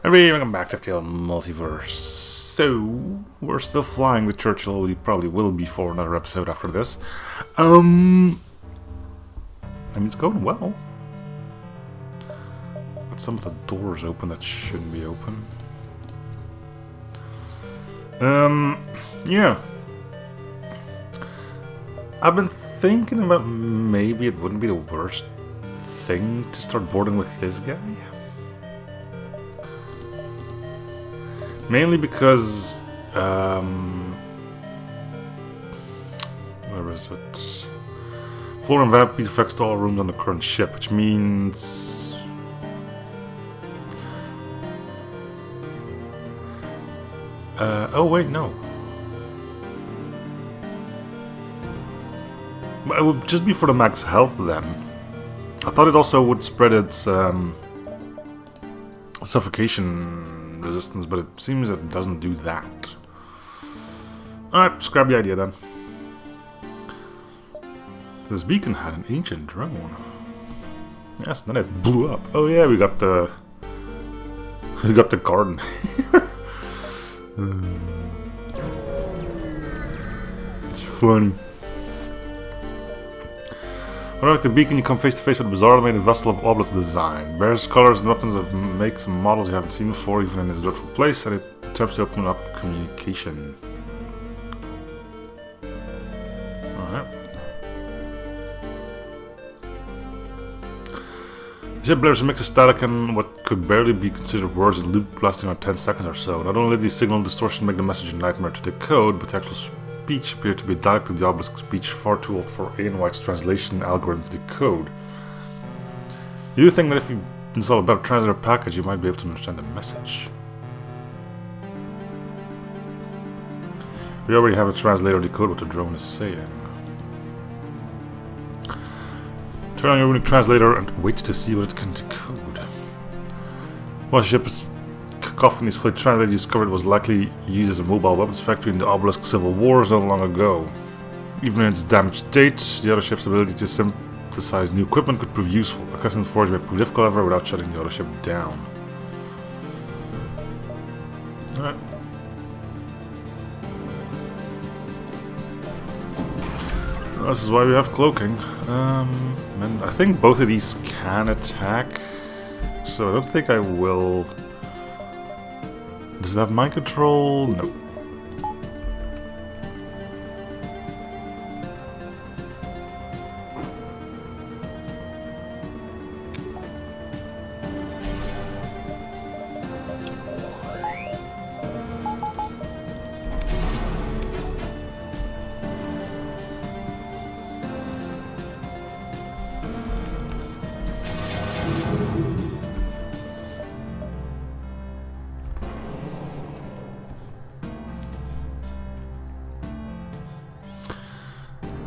Hey, welcome back to FTL Multiverse. So, we're still flying the Churchill. We probably will be for another episode after this. I mean, it's going well. Got some of the doors open that shouldn't be open. Yeah. I've been thinking about maybe it wouldn't be the worst thing to start boarding with this guy. Mainly because, where is it? Floor and vent affects to all rooms on the current ship, which means... oh wait, no. It would just be for the max health then. I thought it also would spread its suffocation resistance, but it seems it doesn't do that. Alright, scrap the idea then. This beacon had an ancient drone. Yes, then it blew up. Oh yeah, we got the garden. It's funny. When like the beacon, you come face to face with a bizarre made vessel of obelisk design. Bears colors and weapons of makes and models you haven't seen before, even in this dreadful place, and it attempts to open up communication. Alright. The ship blares a mix of static and what could barely be considered words in loop lasting around 10 seconds or so. Not only did the signal distortion make the message a nightmare to decode, but the actual speech appeared to be a dialect of the obelisk speech, far too old for Ian White's translation algorithm to decode. You do think that if you install a better translator package, you might be able to understand the message. We already have a translator decode what the drone is saying. Turn on your unique translator and wait to see what it can decode. Once the ship's cacophony is fully translated, you discovered it was likely used as a mobile weapons factory in the Obelisk Civil Wars not long ago. Even in its damaged state, the other ship's ability to synthesize new equipment could prove useful. Accessing the forge may prove difficult, however, without shutting the other ship down. Alright. Well, this is why we have cloaking. And I think both of these can attack, so I don't think I will... Does it have mind control? No.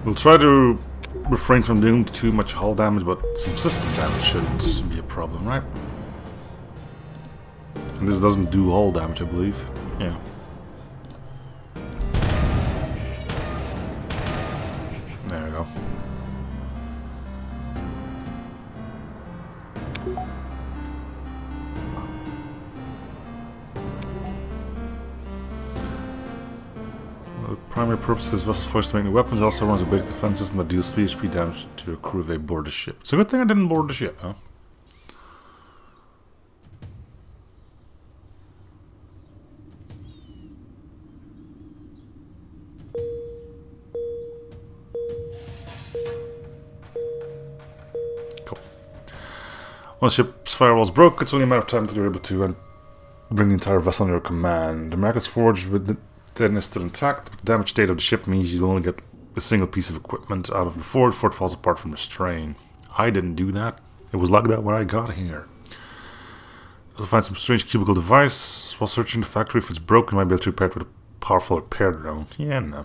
We'll try to refrain from doing too much hull damage, but some system damage shouldn't be a problem, right? And this doesn't do hull damage, I believe. Yeah. There we go. The primary purpose of this vessel's force to make new weapons also runs a basic defense system that deals 3 HP damage to a crew if they board the ship. It's a good thing I didn't board the ship, huh? Cool. Once the ship's firewall's broke, it's only a matter of time until you're able to bring the entire vessel under your command. The Miraculous Forge with then is still intact, but the damaged state of the ship means you only get a single piece of equipment out of the forge before it falls apart from the strain. I didn't do that. It was like that when I got here. You'll find some strange cubicle device. While searching the factory, if it's broken, you might be able to repair it with a powerful repair drone. Yeah, no.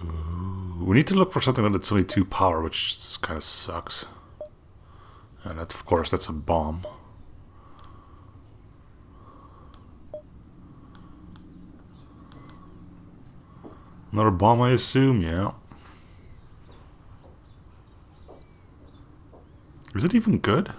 Ooh, we need to look for something that's only 2 power, which kind of sucks. And that, of course, that's a bomb. Another bomb, I assume, yeah. Is it even good?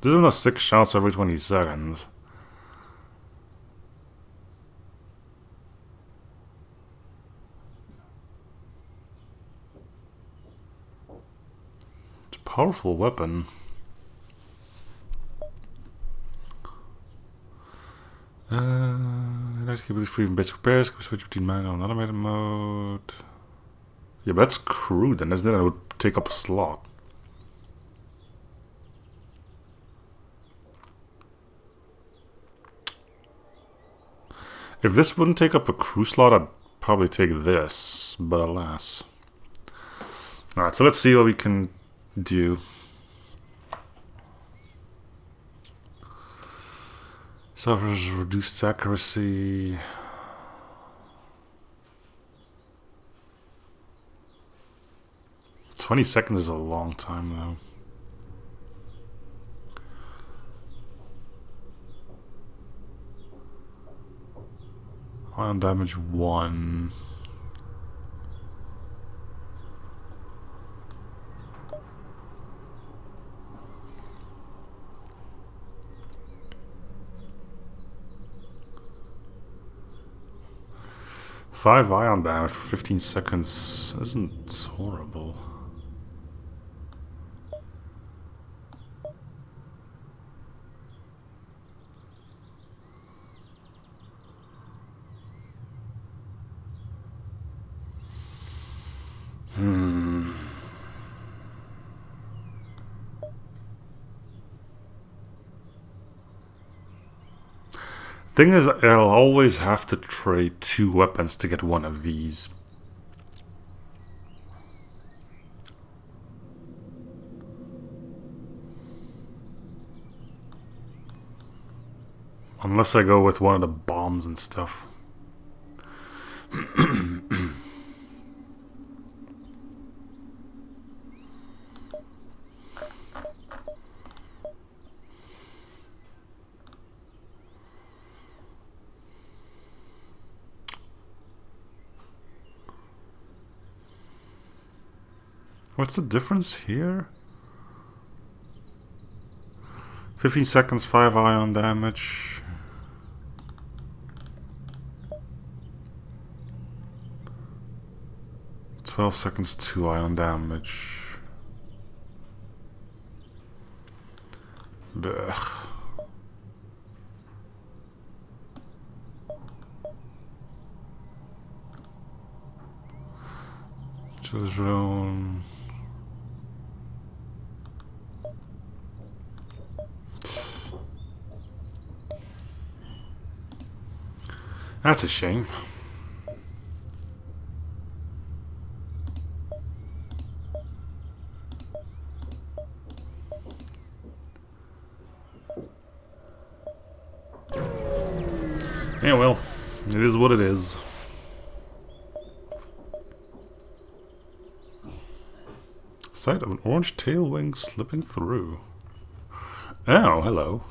There's enough 6 shots every 20 seconds. It's a powerful weapon. Let's keep it free from basic repairs. Can we switch between manual and automated mode? Yeah, but that's crude, and isn't it? It would take up a slot. If this wouldn't take up a crew slot, I'd probably take this, but alas. Alright, so let's see what we can do. Suffers reduced accuracy. "20 seconds is a long time, though. Ion damage 1. Five ion damage for 15 seconds isn't horrible. Thing is, I'll always have to trade 2 weapons to get one of these. Unless I go with one of the bombs and stuff. What's the difference here? 15 seconds, 5 ion damage. "12 seconds, 2 ion damage. Blech. Children. That's a shame. Yeah, well, it is what it is. Sight of an orange tail wing slipping through. Oh, hello.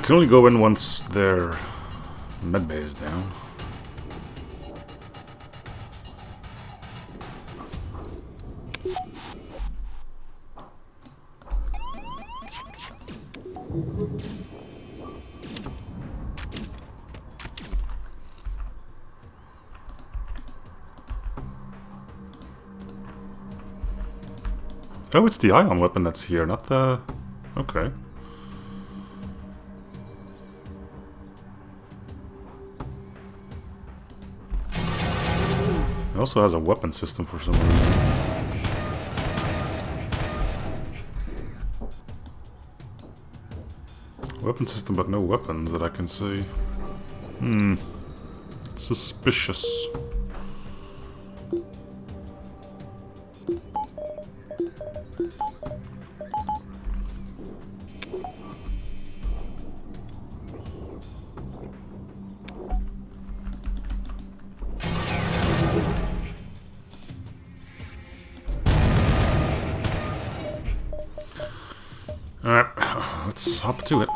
Can only go in once their medbay is down. Oh, it's the ion weapon that's here, not the... Okay. It also has a weapon system for some reason. Weapon system, but no weapons that I can see. Suspicious. Alright, let's hop to it.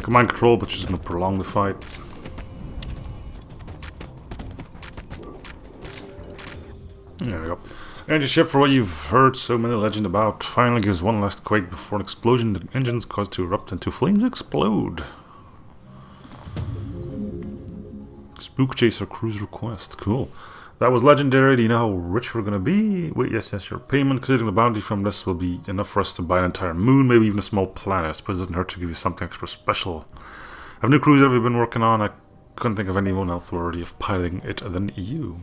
Command control, but she's going to prolong the fight. There we go. Energy ship, for what you've heard so many legend about, finally gives one last quake before an explosion. The engines cause to erupt and 2 flames explode. Spook Chaser Cruise Request. Cool. That was legendary. Do you know how rich we're going to be? Wait, yes, your payment. Considering the bounty from this will be enough for us to buy an entire moon, maybe even a small planet. I suppose it doesn't hurt to give you something extra special. Have new crews ever been working on? I couldn't think of anyone else worthy of piloting it than you.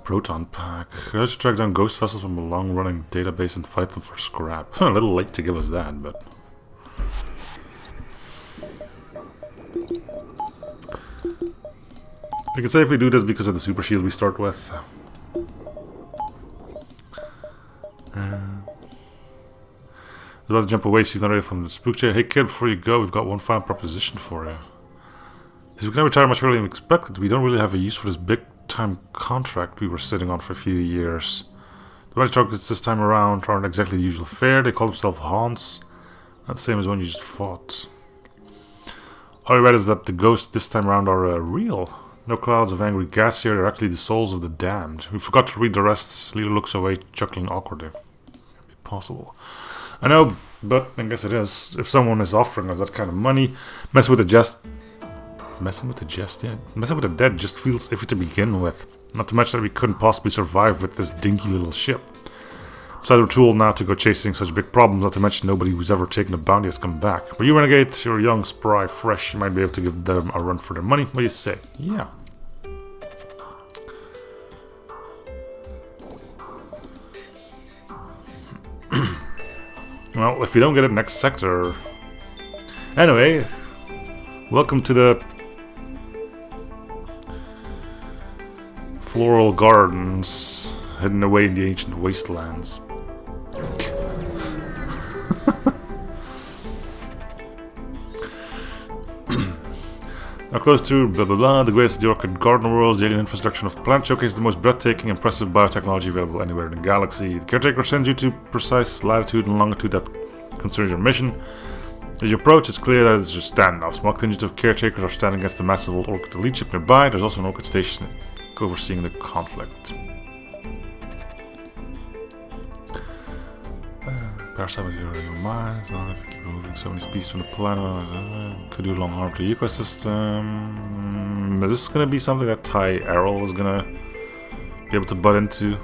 Proton pack. I should track down ghost vessels from a long-running database and fight them for scrap. A little late to give us that, but... we can safely do this because of the super shield we start with. About to jump away, so you've not ready from the spook chair. Hey kid, before you go, we've got one final proposition for you. Since we can retire much earlier than expected, we don't really have a use for this big-time contract we were sitting on for a few years. The money targets this time around aren't exactly the usual fare. They call themselves Haunts. Not the same as one you just fought. All I read is that the ghosts this time around are real. No clouds of angry gas here, they're actually the souls of the damned. We forgot to read the rest. Leader looks away, chuckling awkwardly. Can't be possible. I know, but I guess it is. If someone is offering us that kind of money, messing with the dead just feels iffy to begin with. Not to mention that we couldn't possibly survive with this dinky little ship. So we're too old now to go chasing such big problems, not to mention nobody who's ever taken a bounty has come back. But you renegade, you're young, spry, fresh, you might be able to give them a run for their money. What do you say? Yeah. Well, if we don't get it next sector... Anyway, welcome to the floral gardens hidden away in the ancient wastelands. Now close to blah blah blah, the greatest of the orchid garden worlds, the alien infrastructure of plant showcase the most breathtaking, impressive biotechnology available anywhere in the galaxy. The caretaker sends you to precise latitude and longitude that concerns your mission. As you approach, it's clear that it's just standoff. Small contingents of caretakers are standing against the massive old orchid elite ship nearby. There's also an orchid station overseeing the conflict. Parasite with your minds. Not if you keep removing so many species from the planet. Could do long harm to the ecosystem. Is this going to be something that Ty Errol is going to be able to butt into?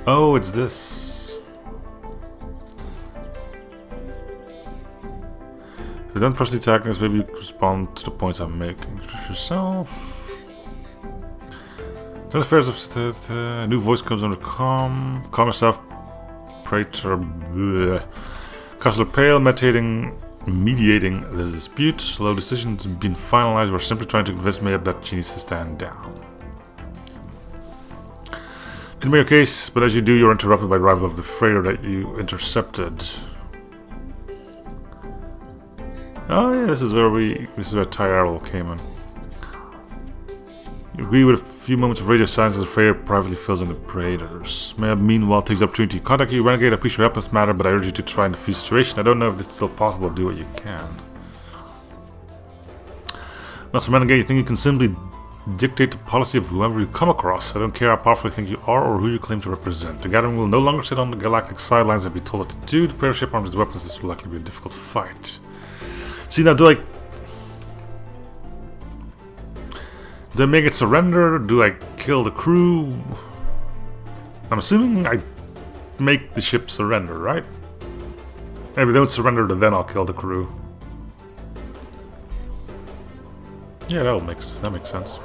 Oh, it's this. If you don't personally attack this, maybe you respond to the points I'm making. Introduce yourself. Turn affairs of state. A new voice comes under calm. Calm yourself. Praetor. Counselor Pale, mediating this dispute. Slow decisions been finalized. We're simply trying to convince Mayab that she needs to stand down. In your case, but as you do, you're interrupted by the arrival of the freighter that you intercepted. Oh yeah, this is where Tyrell came in. You agree with a few moments of radio silence as the freighter privately fills in the Praetors. Mayab meanwhile takes the opportunity to contact you. Renegade, I appreciate your help in this matter, but I urge you to try and defuse the situation. I don't know if this is still possible. Do what you can. Master Renegade, you think you can simply dictate the policy of whoever you come across? I don't care how powerful you think you are or who you claim to represent. The gathering will no longer sit on the galactic sidelines and be told what to do. The Praetor ship arms with weapons. This will likely be a difficult fight. See, now do Do I make it surrender? Do I kill the crew? I'm assuming I make the ship surrender, right? If they don't surrender, then I'll kill the crew. Yeah, that makes sense.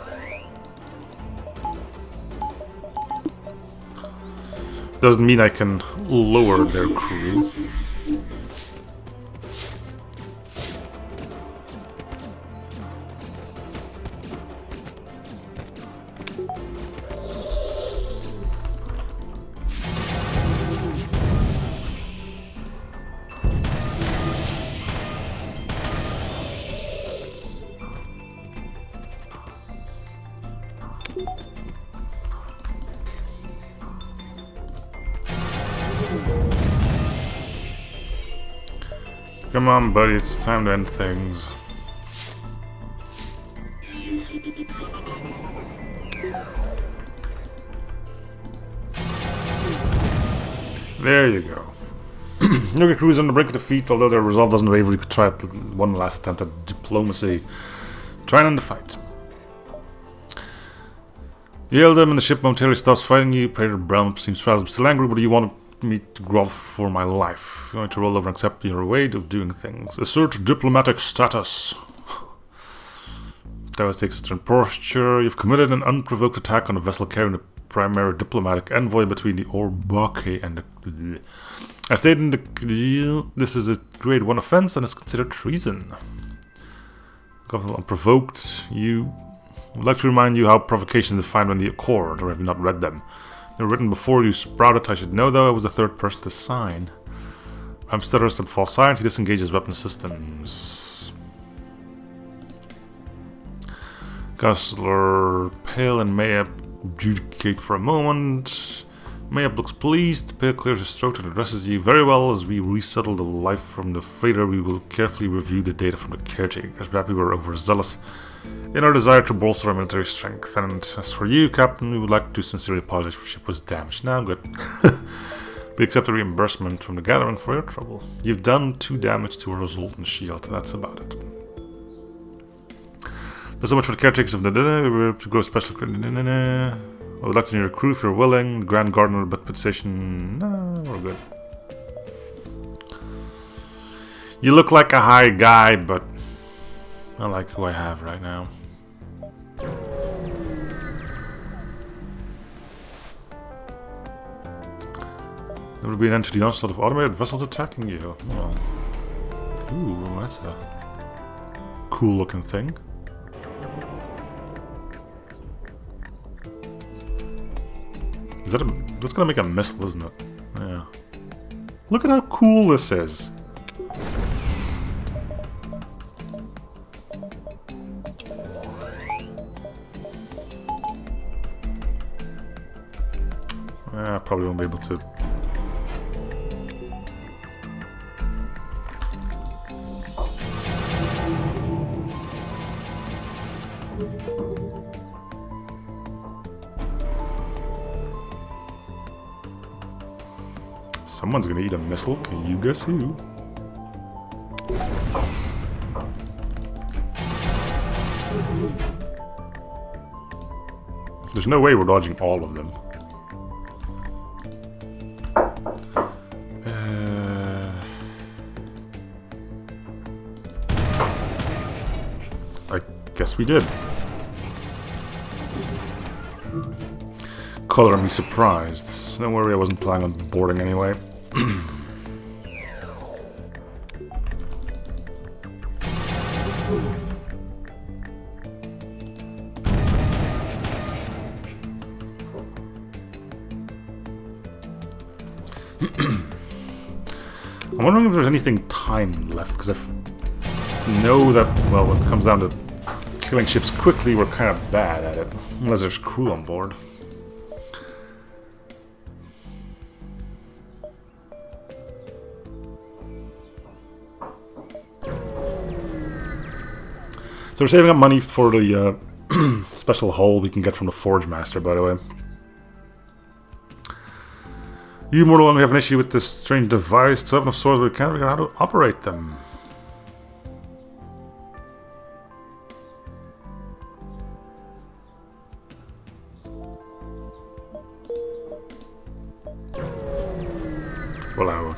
Doesn't mean I can lower their crew. Come on, buddy, it's time to end things. There you go. Your crew is on the brink of defeat, although their resolve doesn't waver. You could try one last attempt at diplomacy. Try and end the fight. You hail them and the ship momentarily stops fighting you. Praetor Brown seems frazzled, still angry, but do you want me to grovel for my life? You're going to roll over and accept your way of doing things. Assert diplomatic status. That takes a turn posture. You've committed an unprovoked attack on a vessel carrying the primary diplomatic envoy between the Orbake and the... As stated in the... This is a grade 1 offense and is considered treason. Unprovoked, you... I would like to remind you how provocations are defined in the Accord, or have you not read them? They were written before you sprouted. I should know, though. I was the third person to sign. I'm terrorist and false sign. He disengages weapon systems. Counselor Pale and Mayap adjudicate for a moment. Mayap looks pleased. Pale clears his throat and addresses you. Very well, as we resettle the life from the freighter, we will carefully review the data from the caretakers. Perhaps we were overzealous in our desire to bolster our military strength. And as for you, Captain, we would like to sincerely apologize for the ship was damaged. Now, good. We accept the reimbursement from the gathering for your trouble. You've done 2 damage to a resultant shield. That's about it. There's so much for the caretakers of the we're to go special. I would like to know your crew if you're willing. The Grand Gardener, but position. No, we're good. You look like a high guy, but I like who I have right now. There will be an end to the onslaught of automated vessels attacking you. Oh. Ooh, that's a cool looking thing. Is that that's gonna make a missile, isn't it? Yeah. Look at how cool this is. I probably won't be able to. Someone's gonna eat a missile. Can you guess who? There's no way we're dodging all of them. I guess we did. Color me surprised. Don't worry, I wasn't planning on boarding anyway. I'm wondering if there's anything time left, because I know that, well, when it comes down to killing ships quickly, we're kind of bad at it. Unless there's crew on board. So we're saving up money for the special hull we can get from the Forge Master, by the way. You, Mortal One, we have an issue with this strange device. 7 of swords, but we can't figure out how to operate them.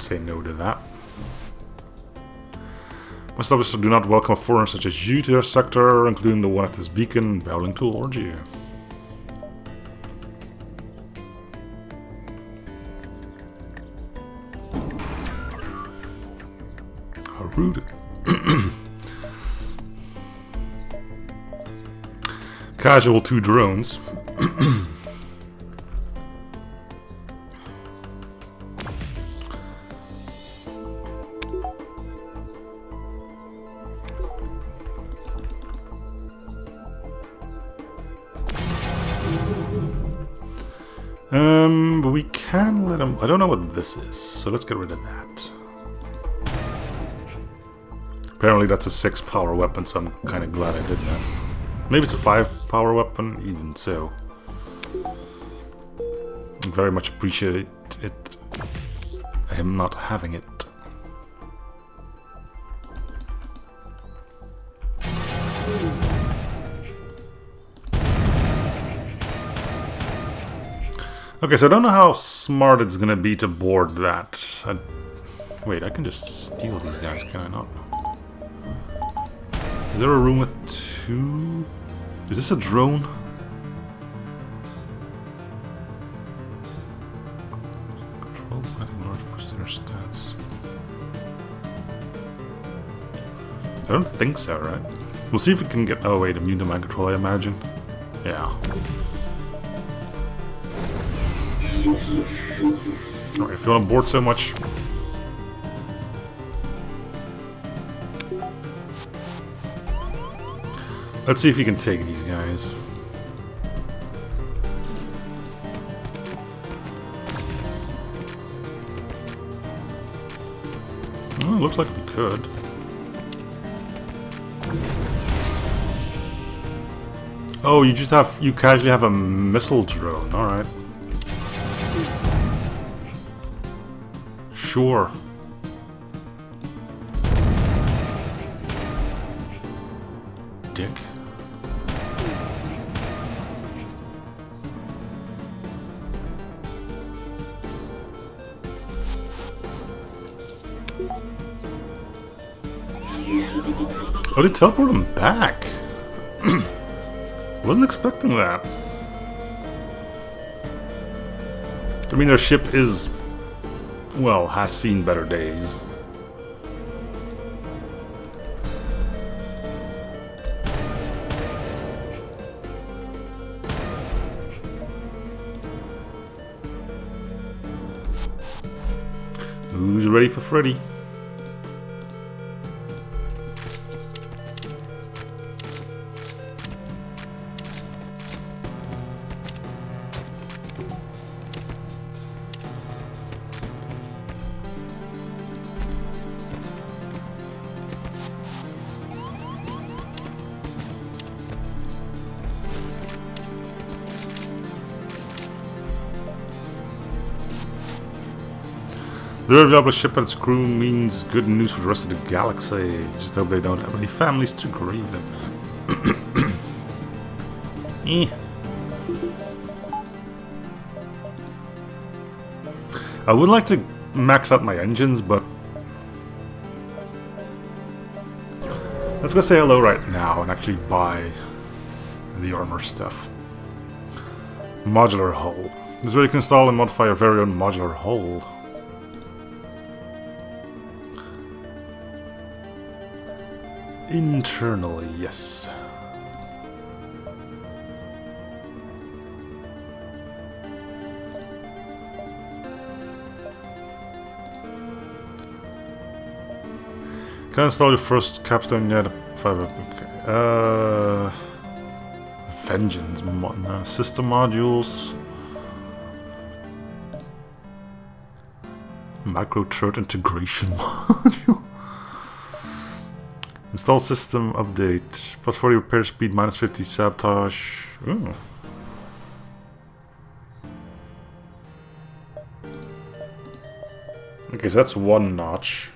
would say no to that. Most of us do not welcome a foreigner such as you to their sector, including the one at this beacon bowing towards you. How rude. Casual 2 drones. But we can let him... I don't know what this is, so let's get rid of that. Apparently that's a 6 power weapon, so I'm kind of glad I did that. Maybe it's a 5 power weapon, even so. I very much appreciate it. Him not having it. Okay, so I don't know how smart it's gonna be to board that. Wait, I can just steal these guys, can I not? Is there a room with 2? Is this a drone? Control adding large boost to their stats. I don't think so, right? We'll see if we can get... Oh wait, immune to mind control, I imagine. Yeah. Alright, if you want to board so much. Let's see if you can take these guys. Oh, looks like we could. Oh, you just have... You casually have a missile drone, alright. Sure. Dick. Oh, they teleport him back. Wasn't expecting that. I mean, their ship is... well, has seen better days. Who's ready for Freddy? The reliable ship and its crew means good news for the rest of the galaxy. Just hope they don't have any families to grieve them. I would like to max out my engines, but... let's go say hello right now and actually buy the armor stuff. Modular hull. This way you can install and modify your very own modular hull. Internally, yes. Can I install your first capstone yet? Okay. Vengeance system modules. Micro thread integration module. Install system update. Plus 40 repair speed, minus 50 sabotage. Ooh. Okay, so that's one notch.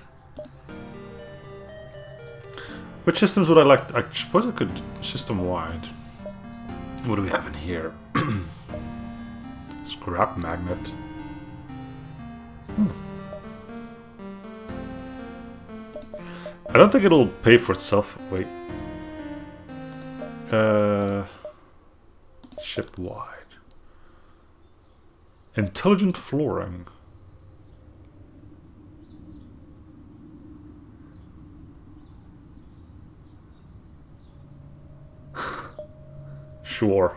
Which systems would I like? I suppose I could system wide. What do we have in here? Scrap magnet. I don't think it'll pay for itself. Wait. Ship wide. Intelligent flooring. Sure.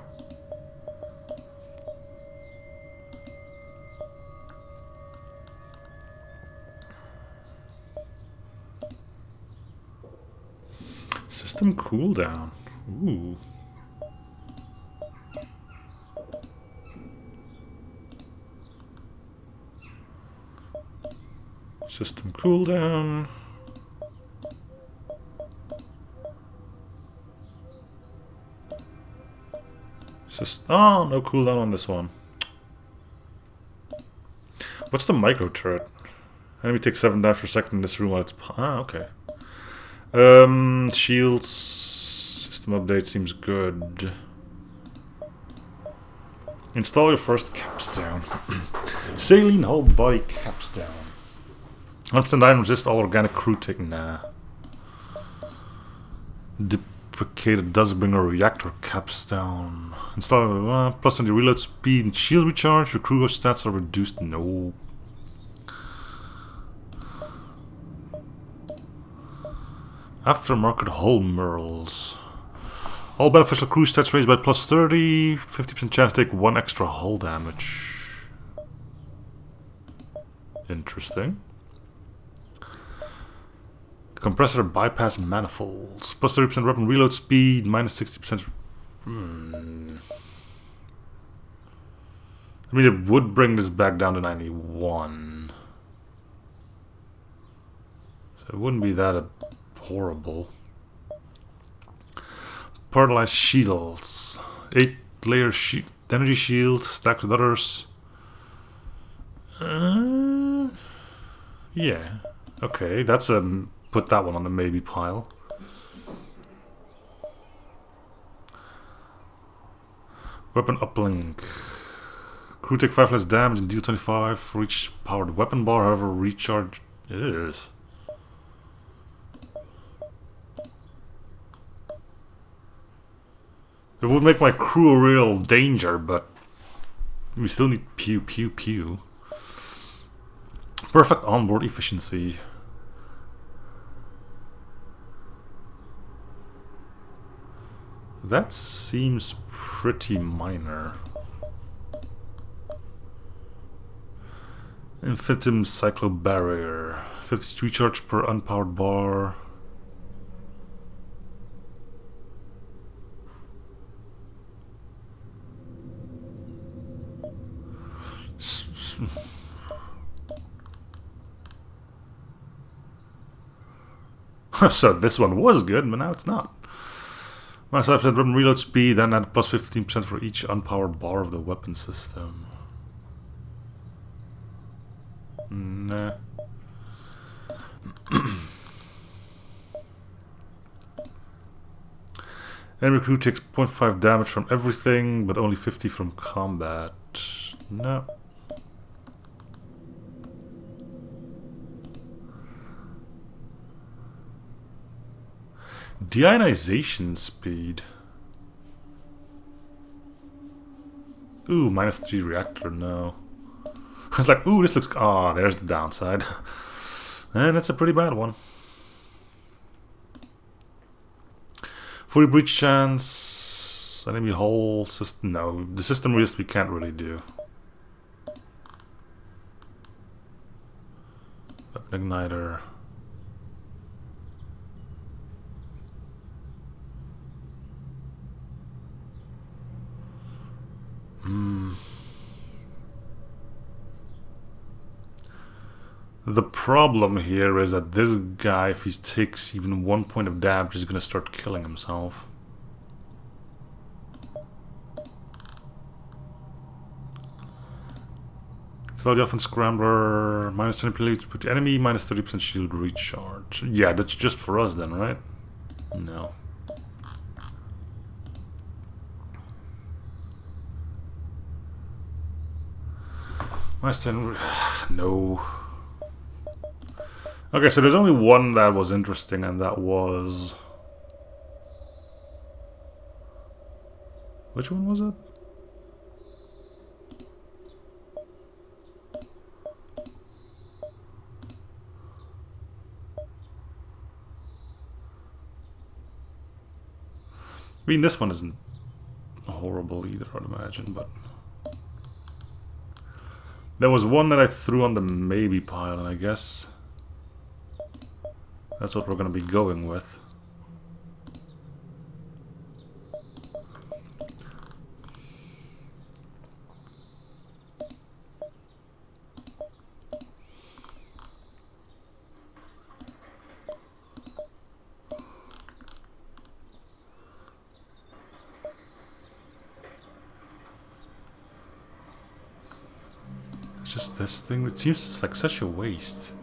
System cooldown. Ooh. System cooldown. Oh, no cooldown on this one. What's the micro turret? Enemy takes 7 damage per second in this room while it's... Ah, okay. Shields... System update seems good. Install your first capstone. Saline whole body capstone. 100% iron resist all organic crew taking. Nah. Deprecated Dustbringer reactor capstone. Install plus 20 reload speed and shield recharge. Your crew stats are reduced. No. Aftermarket hull merls. All beneficial crew stats raised by plus 30. 50% chance to take 1 extra hull damage. Interesting. Compressor bypass manifolds. Plus 30% weapon reload speed. Minus 60%. I mean, it would bring this back down to 91. So it wouldn't be that horrible. Paralyzed shields. 8-layer energy shield stacked with others. Yeah. Okay, that's a... Put that one on the maybe pile. Weapon uplink. Crew take 5 less damage and deal 25 for each powered weapon bar, however recharge is. It would make my crew a real danger, but we still need pew pew pew. Perfect onboard efficiency. That seems pretty minor. Infinitum Cyclo Barrier. 50 recharge per unpowered bar. So this one was good, but now it's not. Minus 5% weapon reload speed, then add plus 15% for each unpowered bar of the weapon system. Nah. Enemy crew takes 0.5 damage from everything, but only 50 from combat. No. Deionization speed. Ooh, minus 3 reactor, no. I was like, ooh, this looks... Ah, there's the downside. And it's a pretty bad one. 40 breach chance. Enemy hull system... No, the system risk we can't really do. Weapon igniter. The problem here is that this guy, if he takes even 1 point of damage, is going to start killing himself. Slowly off and scrambler, minus 20 plates per enemy, minus 30% shield recharge. Yeah, that's just for us then, right? No. Minus 10... No. Okay, so there's only one that was interesting, and that was... Which one was it? I mean, this one isn't horrible either, I'd imagine, but... There was one that I threw on the maybe pile, and I guess... That's what we're going to be going with. It's just this thing. It seems like such a waste.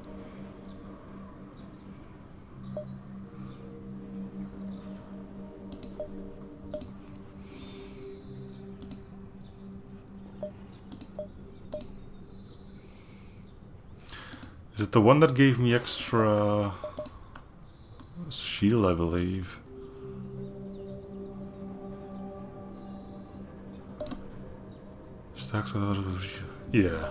Is it the one that gave me extra shield, I believe? Stacks with a lot of... Yeah.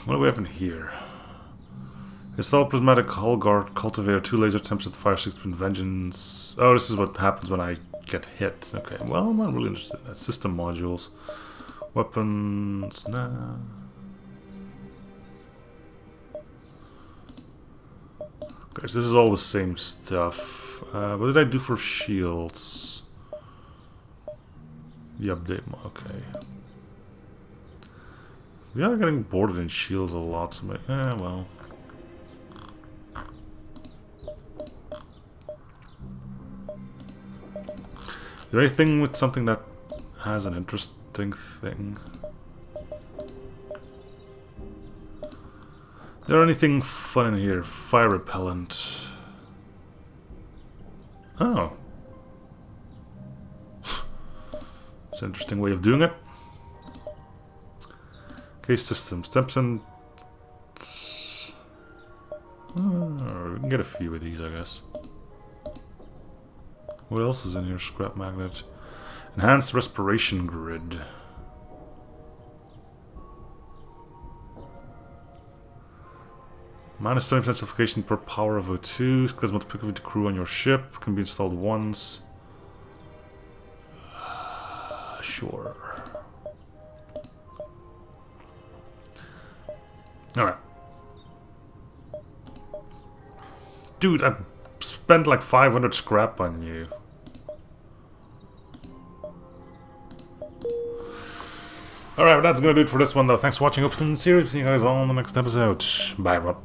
What do we have in here? Install prismatic hull guard, cultivator, 2 laser attempts at fire 16 vengeance. Oh, this is what happens when I get hit. Okay, well, I'm not really interested in that. System modules. Weapons, nah. Okay, so this is all the same stuff. What did I do for shields? The update, okay. We are getting boarded in shields a lot, so maybe, well. Is there anything with something that has an interesting thing? Is there anything fun in here? Fire repellent. Oh. It's an interesting way of doing it. Case systems. Tempson. We can get a few of these, I guess. What else is in here? Scrap magnet. Enhanced respiration grid. Minus 20% suffocation per power of O2. Because multiplicative to crew on your ship. Can be installed once. Sure. Alright. Dude, I spent like 500 scrap on you. Alright, well, that's gonna do it for this one though. Thanks for watching. Hope you enjoyed the series. See you guys all in the next episode. Bye, everyone.